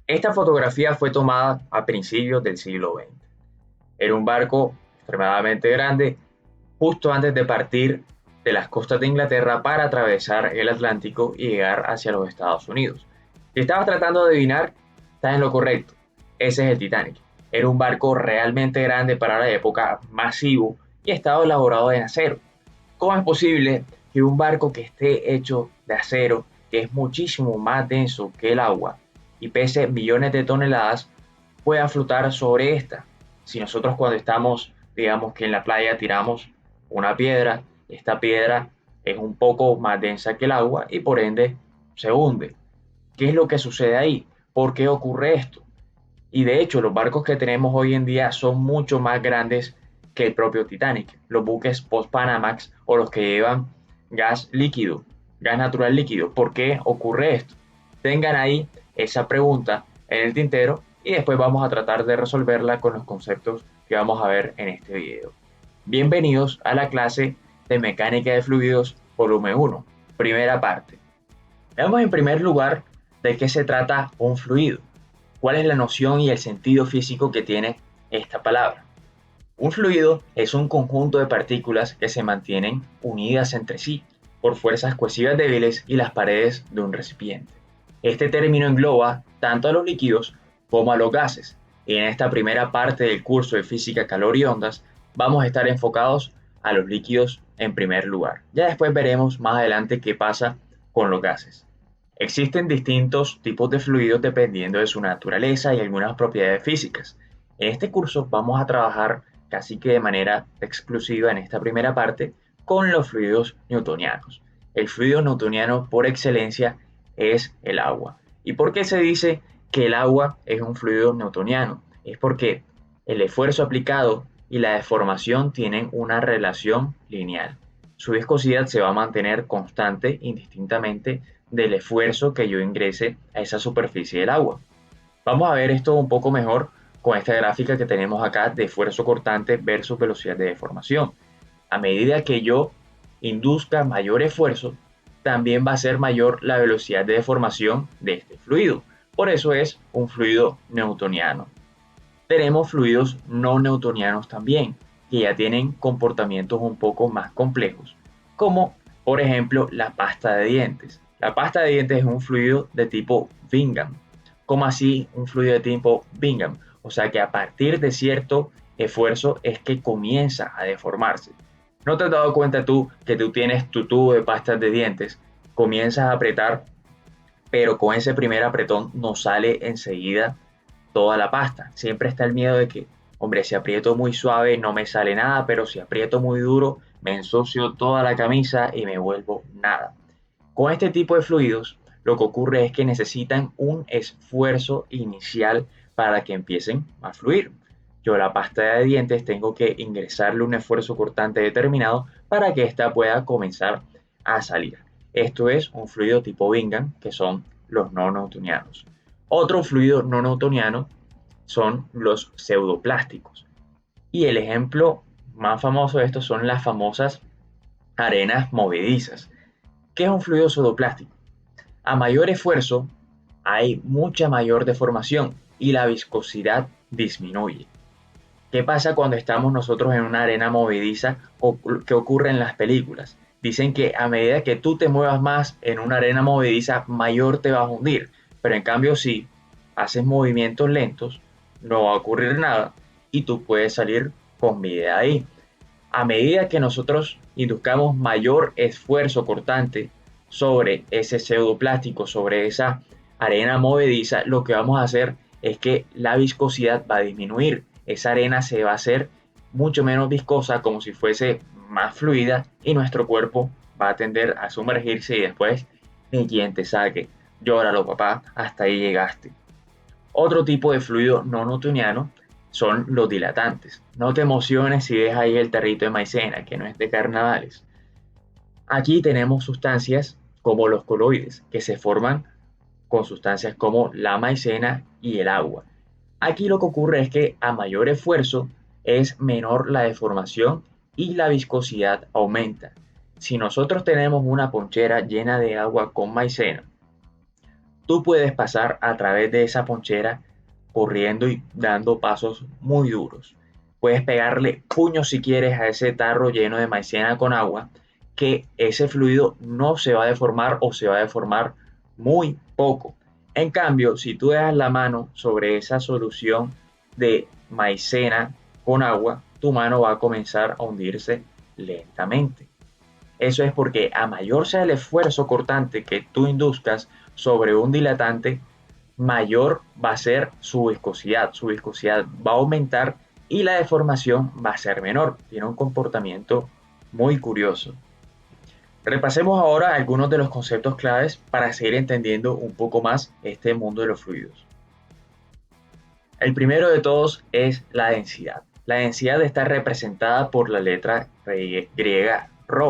Esta fotografía fue tomada a principios del siglo XX. Era un barco extremadamente grande justo antes de partir de las costas de Inglaterra para atravesar el Atlántico y llegar hacia los Estados Unidos. Si estabas tratando de adivinar, estás en lo correcto. Ese es el Titanic. Era un barco realmente grande para la época, masivo y estaba elaborado en acero. ¿Cómo es posible que un barco que esté hecho de acero, que es muchísimo más denso que el agua y pese millones de toneladas, pueda flotar sobre esta? Si nosotros cuando estamos, digamos que en la playa tiramos una piedra, esta piedra es un poco más densa que el agua y por ende se hunde. ¿Qué es lo que sucede ahí? ¿Por qué ocurre esto? Y de hecho, los barcos que tenemos hoy en día son mucho más grandes que el propio Titanic. Los buques post-Panamax o los que llevan gas líquido, gas natural líquido. ¿Por qué ocurre esto? Tengan ahí esa pregunta en el tintero y después vamos a tratar de resolverla con los conceptos que vamos a ver en este video. Bienvenidos a la clase de Mecánica de Fluidos, volumen 1, primera parte. Veamos en primer lugar de qué se trata un fluido. ¿Cuál es la noción y el sentido físico que tiene esta palabra? Un fluido es un conjunto de partículas que se mantienen unidas entre sí por fuerzas cohesivas débiles y las paredes de un recipiente. Este término engloba tanto a los líquidos como a los gases, y en esta primera parte del curso de física, calor y ondas vamos a estar enfocados a los líquidos en primer lugar. Ya después veremos más adelante qué pasa con los gases. Existen distintos tipos de fluidos dependiendo de su naturaleza y algunas propiedades físicas. En este curso vamos a trabajar casi que de manera exclusiva en esta primera parte con los fluidos newtonianos. El fluido newtoniano por excelencia es el agua. ¿Y por qué se dice que el agua es un fluido newtoniano? Es porque el esfuerzo aplicado y la deformación tienen una relación lineal. Su viscosidad se va a mantener constante indistintamente del esfuerzo que yo ingrese a esa superficie del agua. Vamos a ver esto un poco mejor con esta gráfica que tenemos acá de esfuerzo cortante versus velocidad de deformación. A medida que yo induzca mayor esfuerzo, también va a ser mayor la velocidad de deformación de este fluido. Por eso es un fluido newtoniano. Tenemos fluidos no newtonianos también, que ya tienen comportamientos un poco más complejos, como por ejemplo la pasta de dientes. La pasta de dientes es un fluido de tipo Bingham. ¿Cómo así un fluido de tipo Bingham? O sea que a partir de cierto esfuerzo es que comienza a deformarse. ¿No te has dado cuenta tú que tú tienes tu tubo de pastas de dientes, comienzas a apretar, pero con ese primer apretón no sale enseguida toda la pasta? Siempre está el miedo de que, hombre, si aprieto muy suave no me sale nada, pero si aprieto muy duro me ensucio toda la camisa y me vuelvo nada. Con este tipo de fluidos, lo que ocurre es que necesitan un esfuerzo inicial para que empiecen a fluir. Yo a la pasta de dientes tengo que ingresarle un esfuerzo cortante determinado para que ésta pueda comenzar a salir. Esto es un fluido tipo Bingham, que son los no newtonianos. Otro fluido no newtoniano son los pseudoplásticos. Y el ejemplo más famoso de estos son las famosas arenas movedizas. ¿Qué es un fluido pseudoplástico? A mayor esfuerzo hay mucha mayor deformación y la viscosidad disminuye. ¿Qué pasa cuando estamos nosotros en una arena movediza o qué ocurre en las películas? Dicen que a medida que tú te muevas más en una arena movediza, mayor te vas a hundir. Pero en cambio, si haces movimientos lentos, no va a ocurrir nada y tú puedes salir con vida ahí. A medida que nosotros induzcamos mayor esfuerzo cortante sobre ese pseudoplástico, sobre esa arena movediza, lo que vamos a hacer es que la viscosidad va a disminuir. Esa arena se va a hacer mucho menos viscosa, como si fuese más fluida, y nuestro cuerpo va a tender a sumergirse y después ni quien te saque. Llóralo, papá, hasta ahí llegaste. Otro tipo de fluido no newtoniano son los dilatantes. No te emociones si ves ahí el tarrito de maicena, que no es de carnavales. Aquí tenemos sustancias como los coloides, que se forman con sustancias como la maicena y el agua. Aquí lo que ocurre es que a mayor esfuerzo es menor la deformación y la viscosidad aumenta. Si nosotros tenemos una ponchera llena de agua con maicena, tú puedes pasar a través de esa ponchera corriendo y dando pasos muy duros. Puedes pegarle puños si quieres a ese tarro lleno de maicena con agua, que ese fluido no se va a deformar o se va a deformar muy poco. En cambio, si tú dejas la mano sobre esa solución de maicena con agua, tu mano va a comenzar a hundirse lentamente. Eso es porque a mayor sea el esfuerzo cortante que tú induzcas sobre un dilatante, mayor va a ser su viscosidad. Su viscosidad va a aumentar y la deformación va a ser menor. Tiene un comportamiento muy curioso. Repasemos ahora algunos de los conceptos claves para seguir entendiendo un poco más este mundo de los fluidos. El primero de todos es la densidad. La densidad está representada por la letra griega ρ.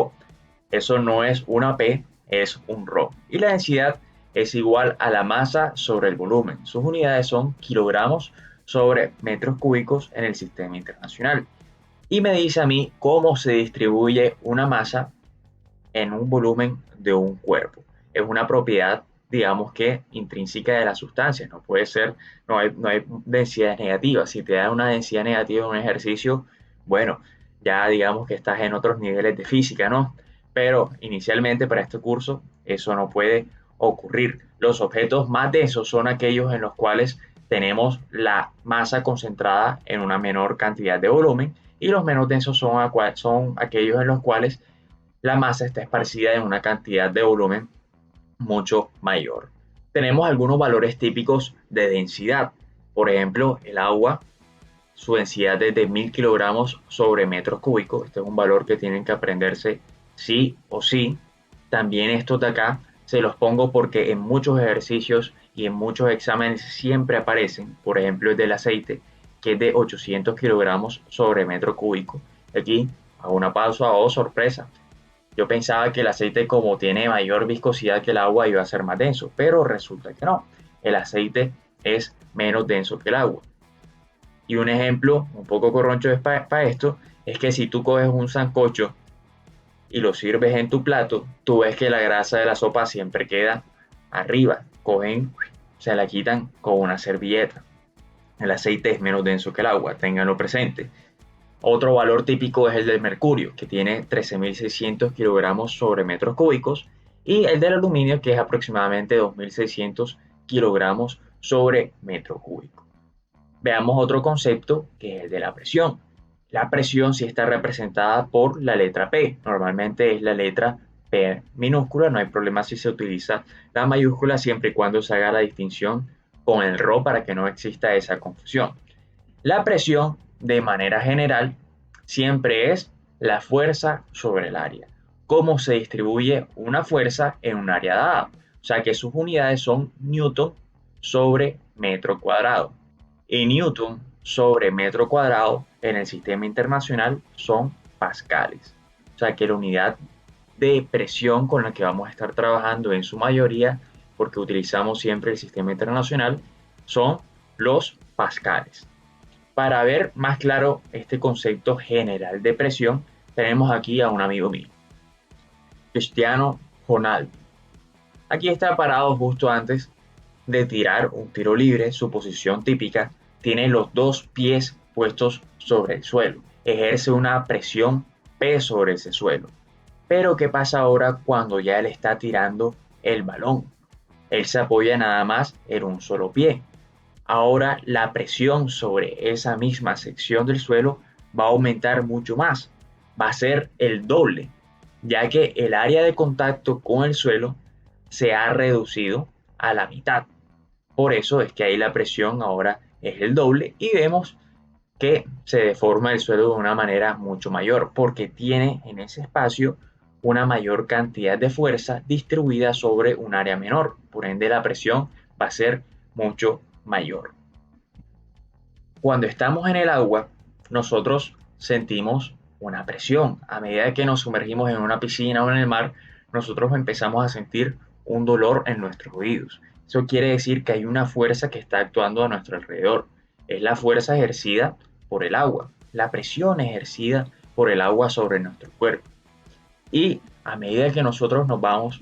Eso no es una P, es un ρ. Y la densidad es igual a la masa sobre el volumen. Sus unidades son kilogramos sobre metros cúbicos en el sistema internacional. Y me dice a mí cómo se distribuye una masa en un volumen de un cuerpo. Es una propiedad, digamos que intrínseca de las sustancias. No puede ser, no hay densidades negativas. Si te da una densidad negativa en un ejercicio, bueno, ya digamos que estás en otros niveles de física, ¿no? Pero inicialmente para este curso eso no puede ocurrir. Los objetos más densos son aquellos en los cuales tenemos la masa concentrada en una menor cantidad de volumen y los menos densos son aquellos en los cuales la masa está esparcida en una cantidad de volumen mucho mayor. Tenemos algunos valores típicos de densidad. Por ejemplo, el agua, su densidad es de 1000 kilogramos sobre metros cúbicos. Este es un valor que tienen que aprenderse sí o sí. También estos de acá se los pongo porque en muchos ejercicios y en muchos exámenes siempre aparecen. Por ejemplo, el del aceite, que es de 800 kilogramos sobre metro cúbico. Aquí hago una pausa, oh sorpresa. Yo pensaba que el aceite, como tiene mayor viscosidad que el agua, iba a ser más denso, pero resulta que no. El aceite es menos denso que el agua. Y un ejemplo un poco corroncho para esto es que si tú coges un sancocho y lo sirves en tu plato, tú ves que la grasa de la sopa siempre queda arriba. Se la quitan con una servilleta. El aceite es menos denso que el agua, ténganlo presente. Otro valor típico es el del mercurio, que tiene 13.600 kilogramos sobre metros cúbicos, y el del aluminio, que es aproximadamente 2.600 kilogramos sobre metro cúbico. Veamos otro concepto, que es el de la presión. La presión sí está representada por la letra P. Normalmente es la letra P minúscula, no hay problema si se utiliza la mayúscula siempre y cuando se haga la distinción con el ρ para que no exista esa confusión. La presión, de manera general, siempre es la fuerza sobre el área. ¿Cómo se distribuye una fuerza en un área dada? O sea que sus unidades son newton sobre metro cuadrado. Y newton sobre metro cuadrado en el sistema internacional son pascales. O sea que la unidad de presión con la que vamos a estar trabajando en su mayoría, porque utilizamos siempre el sistema internacional, son los pascales. Para ver más claro este concepto general de presión, tenemos aquí a un amigo mío, Cristiano Ronaldo. Aquí está parado justo antes de tirar un tiro libre, su posición típica, tiene los dos pies puestos sobre el suelo, ejerce una presión P sobre ese suelo. Pero ¿qué pasa ahora cuando ya él está tirando el balón? Él se apoya nada más en un solo pie. Ahora la presión sobre esa misma sección del suelo va a aumentar mucho más, va a ser el doble, ya que el área de contacto con el suelo se ha reducido a la mitad. Por eso es que ahí la presión ahora es el doble y vemos que se deforma el suelo de una manera mucho mayor, porque tiene en ese espacio una mayor cantidad de fuerza distribuida sobre un área menor. Por ende, la presión va a ser mucho mayor. Cuando estamos en el agua, nosotros sentimos una presión. A medida que nos sumergimos en una piscina o en el mar, nosotros empezamos a sentir un dolor en nuestros oídos. Eso quiere decir que hay una fuerza que está actuando a nuestro alrededor. Es la fuerza ejercida por el agua, la presión ejercida por el agua sobre nuestro cuerpo. Y a medida que nosotros nos vamos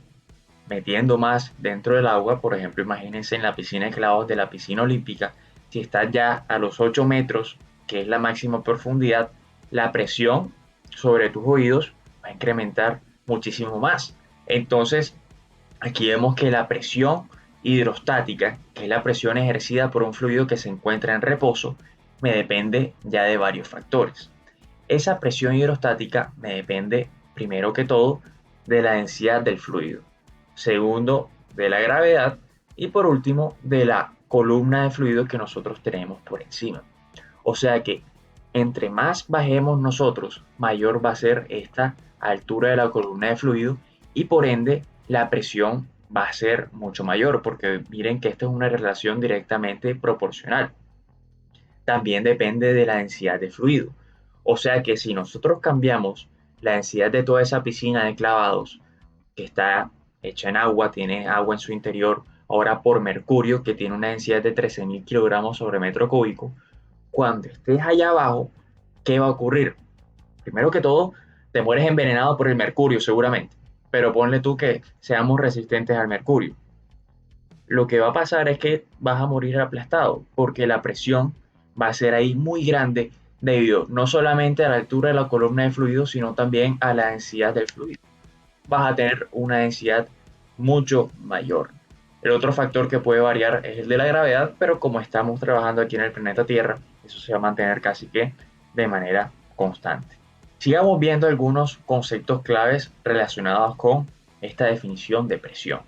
metiendo más dentro del agua. Por ejemplo, imagínense en la piscina de clavos de la piscina olímpica, si estás ya a los 8 metros, que es la máxima profundidad, la presión sobre tus oídos va a incrementar muchísimo más. Entonces, aquí vemos que la presión hidrostática, que es la presión ejercida por un fluido que se encuentra en reposo, me depende ya de varios factores. Esa presión hidrostática me depende, primero que todo, de la densidad del fluido. Segundo, de la gravedad. Y por último, de la columna de fluido que nosotros tenemos por encima. O sea que entre más bajemos nosotros, mayor va a ser esta altura de la columna de fluido y por ende la presión va a ser mucho mayor, porque miren que esta es una relación directamente proporcional. También depende de la densidad de fluido. O sea que si nosotros cambiamos la densidad de toda esa piscina de clavados, que está hecha en agua, tiene agua en su interior, ahora por mercurio, que tiene una densidad de 13.000 kilogramos sobre metro cúbico, cuando estés allá abajo, ¿qué va a ocurrir? Primero que todo, te mueres envenenado por el mercurio seguramente, pero ponle tú que seamos resistentes al mercurio. Lo que va a pasar es que vas a morir aplastado porque la presión va a ser ahí muy grande debido no solamente a la altura de la columna de fluido, sino también a la densidad del fluido. Vas a tener una densidad mucho mayor. El otro factor que puede variar es el de la gravedad, pero como estamos trabajando aquí en el planeta Tierra, eso se va a mantener casi que de manera constante. Sigamos viendo algunos conceptos claves relacionados con esta definición de presión.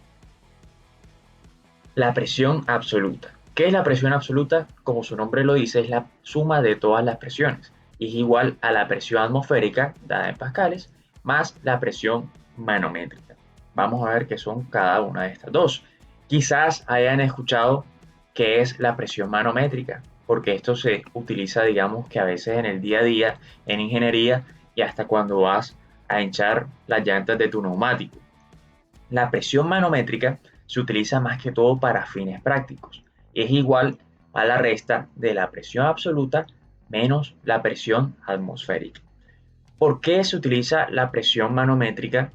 La presión absoluta. ¿Qué es la presión absoluta? Como su nombre lo dice, es la suma de todas las presiones. Y es igual a la presión atmosférica, dada en pascales, más la presión manométrica. Vamos a ver qué son cada una de estas dos. Quizás hayan escuchado qué es la presión manométrica, porque esto se utiliza, digamos, que a veces en el día a día, en ingeniería y hasta cuando vas a hinchar las llantas de tu neumático. La presión manométrica se utiliza más que todo para fines prácticos. Es igual a la resta de la presión absoluta menos la presión atmosférica. ¿Por qué se utiliza la presión manométrica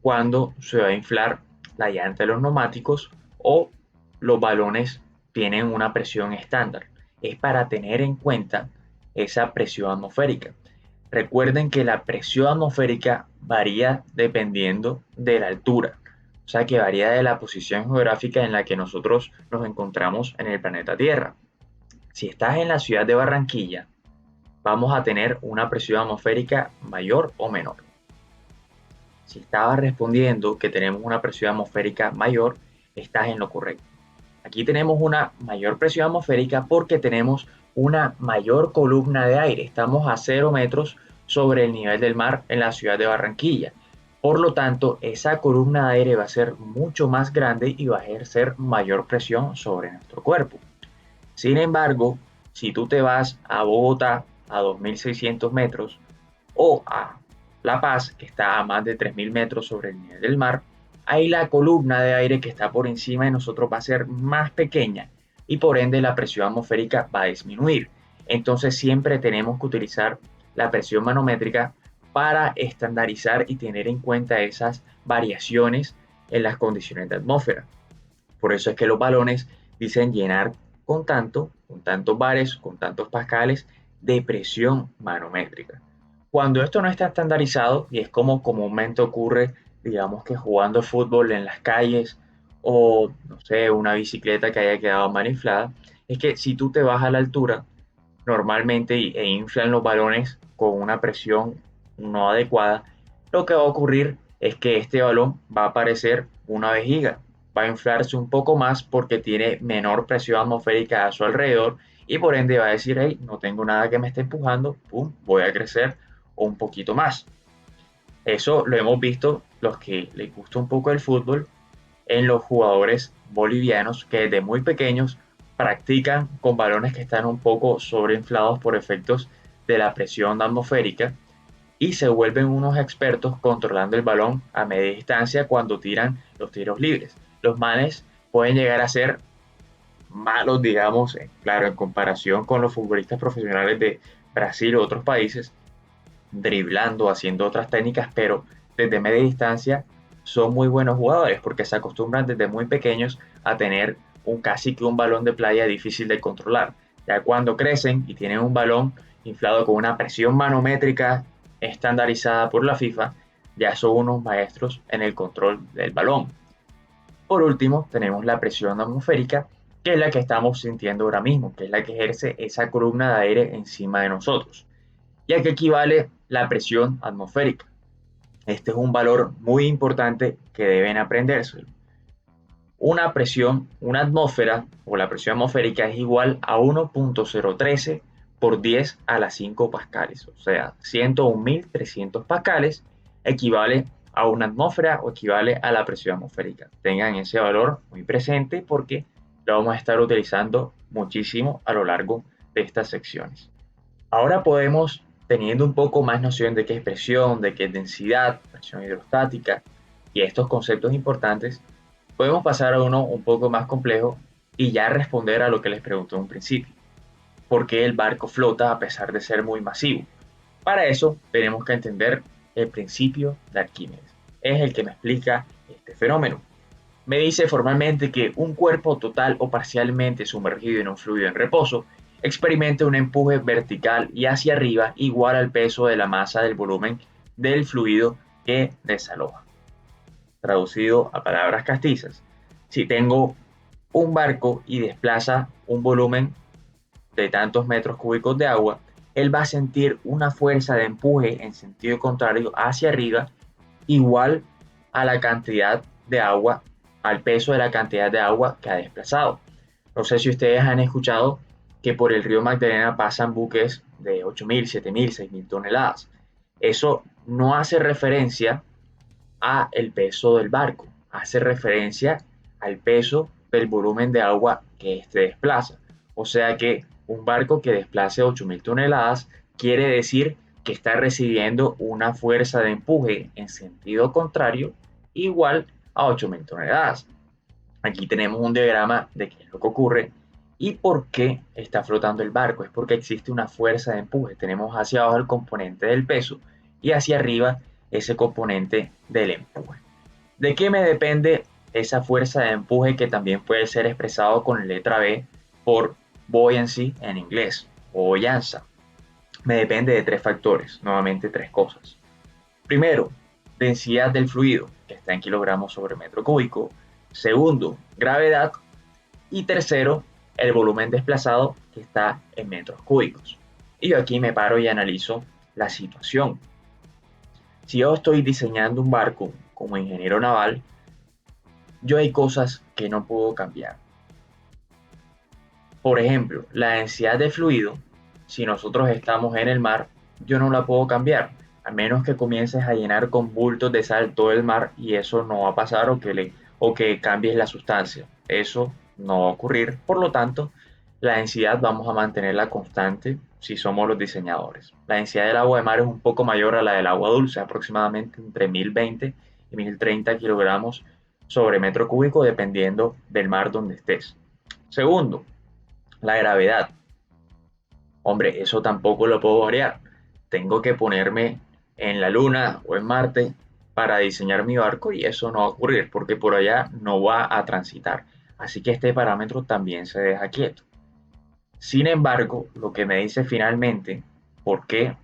cuando se va a inflar la llanta de los neumáticos o los balones tienen una presión estándar? Es para tener en cuenta esa presión atmosférica. Recuerden que la presión atmosférica varía dependiendo de la altura, o sea que varía de la posición geográfica en la que nosotros nos encontramos en el planeta Tierra. Si estás en la ciudad de Barranquilla, vamos a tener una presión atmosférica mayor o menor. Si estabas respondiendo que tenemos una presión atmosférica mayor, estás en lo correcto. Aquí tenemos una mayor presión atmosférica porque tenemos una mayor columna de aire. Estamos a 0 metros sobre el nivel del mar en la ciudad de Barranquilla. Por lo tanto, esa columna de aire va a ser mucho más grande y va a ejercer mayor presión sobre nuestro cuerpo. Sin embargo, si tú te vas a Bogotá a 2.600 metros o a La Paz, que está a más de 3.000 metros sobre el nivel del mar, ahí la columna de aire que está por encima de nosotros va a ser más pequeña y por ende la presión atmosférica va a disminuir. Entonces siempre tenemos que utilizar la presión manométrica para estandarizar y tener en cuenta esas variaciones en las condiciones de atmósfera. Por eso es que los balones dicen llenar con tantos bares, con tantos pascales de presión manométrica. Cuando esto no está estandarizado, y es como comúnmente ocurre, digamos que jugando fútbol en las calles o, no sé, una bicicleta que haya quedado mal inflada, es que si tú te vas a la altura, normalmente inflan los balones con una presión no adecuada, lo que va a ocurrir es que este balón va a parecer una vejiga, va a inflarse un poco más porque tiene menor presión atmosférica a su alrededor y por ende va a decir, hey, no tengo nada que me esté empujando, pum, voy a crecer un poquito más. Eso lo hemos visto los que les gusta un poco el fútbol en los jugadores bolivianos que desde muy pequeños practican con balones que están un poco sobreinflados por efectos de la presión atmosférica y se vuelven unos expertos controlando el balón a media distancia cuando tiran los tiros libres. Los manes pueden llegar a ser malos, digamos, claro, en comparación con los futbolistas profesionales de Brasil u otros países, driblando, haciendo otras técnicas, pero desde media distancia son muy buenos jugadores porque se acostumbran desde muy pequeños a tener casi que un balón de playa difícil de controlar. Ya cuando crecen y tienen un balón inflado con una presión manométrica estandarizada por la FIFA, ya son unos maestros en el control del balón. Por último, tenemos la presión atmosférica, que es la que estamos sintiendo ahora mismo, que es la que ejerce esa columna de aire encima de nosotros. ¿Y a qué equivale la presión atmosférica? Este es un valor muy importante que deben aprenderse. Una atmósfera o la presión atmosférica es igual a 1.013 por 10 a la 5 pascales, o sea, 101.300 pascales equivale a una atmósfera o equivale a la presión atmosférica. Tengan ese valor muy presente porque lo vamos a estar utilizando muchísimo a lo largo de estas secciones. Ahora podemos, teniendo un poco más noción de qué es presión, de qué es densidad, presión hidrostática y estos conceptos importantes, podemos pasar a uno un poco más complejo y ya responder a lo que les pregunté en un principio. ¿Por qué el barco flota a pesar de ser muy masivo? Para eso tenemos que entender el principio de Arquímedes. Es el que me explica este fenómeno. Me dice formalmente que un cuerpo total o parcialmente sumergido en un fluido en reposo experimenta un empuje vertical y hacia arriba igual al peso de la masa del volumen del fluido que desaloja. Traducido a palabras castizas, si tengo un barco y desplaza un volumen de tantos metros cúbicos de agua, él va a sentir una fuerza de empuje en sentido contrario hacia arriba igual a la cantidad de agua, al peso de la cantidad de agua que ha desplazado. No sé si ustedes han escuchado que por el río Magdalena pasan buques de 8.000, 7.000, 6.000 toneladas. Eso no hace referencia a el peso del barco, hace referencia al peso del volumen de agua que éste desplaza. O sea que un barco que desplace 8.000 toneladas quiere decir que está recibiendo una fuerza de empuje en sentido contrario igual a 8.000 toneladas. Aquí tenemos un diagrama de qué es lo que ocurre y por qué está flotando el barco. Es porque existe una fuerza de empuje. Tenemos hacia abajo el componente del peso y hacia arriba ese componente del empuje. ¿De qué me depende esa fuerza de empuje que también puede ser expresado con letra B por buoyancy en inglés o llanza? Me depende de tres factores, nuevamente tres cosas. Primero, densidad del fluido, que está en kilogramos sobre metro cúbico. Segundo, gravedad. Y tercero, el volumen desplazado, que está en metros cúbicos. Y yo aquí me paro y analizo la situación. Si yo estoy diseñando un barco como ingeniero naval, yo hay cosas que no puedo cambiar. Por ejemplo, la densidad de fluido, si nosotros estamos en el mar, yo no la puedo cambiar, a menos que comiences a llenar con bultos de sal todo el mar y eso no va a pasar o que cambies la sustancia. Eso no va a ocurrir. Por lo tanto, la densidad vamos a mantenerla constante si somos los diseñadores. La densidad del agua de mar es un poco mayor a la del agua dulce, aproximadamente entre 1020 y 1030 kilogramos sobre metro cúbico, dependiendo del mar donde estés. Segundo, la gravedad. Hombre, eso tampoco lo puedo variar. Tengo que ponerme en la Luna o en Marte para diseñar mi barco y eso no va a ocurrir porque por allá no va a transitar. Así que este parámetro también se deja quieto. Sin embargo, lo que me dice finalmente por qué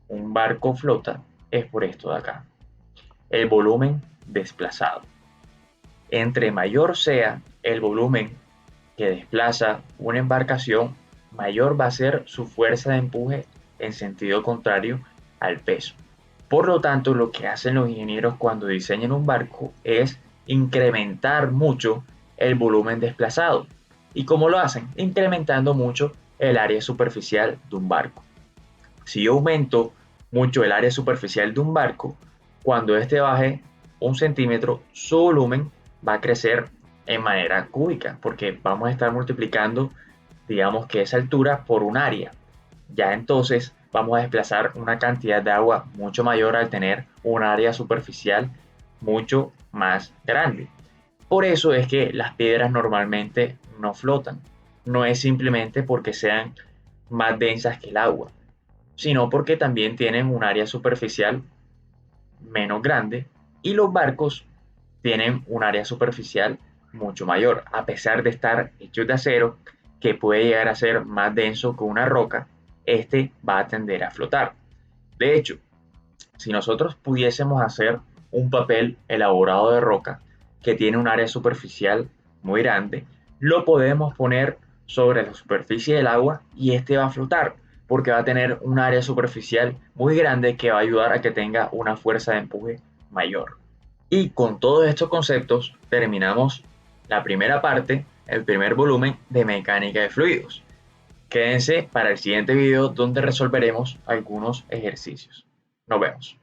un barco flota es por esto de acá. El volumen desplazado. Entre mayor sea el volumen que desplaza una embarcación, mayor va a ser su fuerza de empuje en sentido contrario al peso. Por lo tanto, lo que hacen los ingenieros cuando diseñan un barco es incrementar mucho el volumen desplazado. ¿Y cómo lo hacen? Incrementando mucho el área superficial de un barco. Si yo aumento mucho el área superficial de un barco, cuando éste baje 1 centímetro, su volumen va a crecer en manera cúbica, porque vamos a estar multiplicando, digamos que esa altura por un área. Ya entonces vamos a desplazar una cantidad de agua mucho mayor al tener un área superficial mucho más grande. Por eso es que las piedras normalmente no flotan. No es simplemente porque sean más densas que el agua, sino porque también tienen un área superficial menos grande y los barcos tienen un área superficial mucho mayor, a pesar de estar hechos de acero, que puede llegar a ser más denso que una roca, este va a tender a flotar. De hecho, si nosotros pudiésemos hacer un papel elaborado de roca que tiene un área superficial muy grande, lo podemos poner sobre la superficie del agua y este va a flotar porque va a tener un área superficial muy grande que va a ayudar a que tenga una fuerza de empuje mayor. Y con todos estos conceptos terminamos la primera parte, el primer volumen de mecánica de fluidos. Quédense para el siguiente video donde resolveremos algunos ejercicios. Nos vemos.